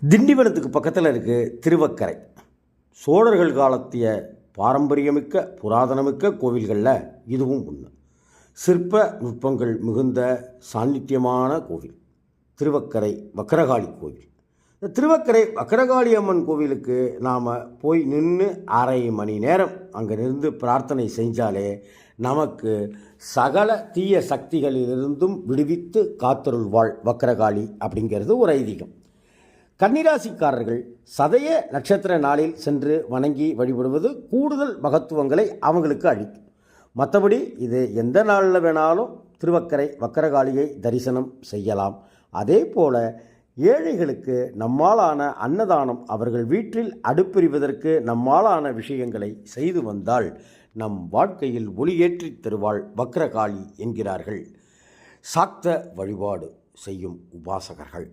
திண்டிவனத்துக்கு பக்கத்தில் இருக்குது திருவக்கரை. சோழர்கள் காலத்திய பாரம்பரியமிக்க புராதனமிக்க கோவில்களில் இதுவும் ஒன்று. சிற்ப நுட்பங்கள் மிகுந்த சாநித்தியமான கோவில் திருவக்கரை வக்கரகாளி கோவில். இந்த திருவக்கரை வக்கரகாளி அம்மன் கோவிலுக்கு நாம் போய் நின்று அரை மணி நேரம் அங்கே நின்று பிரார்த்தனை செஞ்சாலே நமக்கு சகல தீய சக்திகளிலிருந்தும் விடுவித்து காத்தருள்வாள் வக்கரகாளி அப்படிங்கிறது ஒரு ஐதீகம். கன்னிராசிக்காரர்கள் சதய நட்சத்திர நாளில் சென்று வணங்கி வழிபடுவது கூடுதல் மகத்துவங்களை அவங்களுக்கு அளிக்கும். மற்றபடி இது எந்த நாளில் வேணாலும் திருவக்கரை வக்கரகாளியை தரிசனம் செய்யலாம். அதே போல் ஏழைகளுக்கு நம்மாலான அன்னதானம், அவர்கள் வீட்டில் அடுப்பெறிவதற்கு நம்மாலான விஷயங்களை செய்து வந்தால் நம் வாழ்க்கையில் ஒளியேற்றி தருவாள் வக்கரகாளி என்கிறார்கள் சாக்த வழிபாடு செய்யும் உபாசகர்கள்.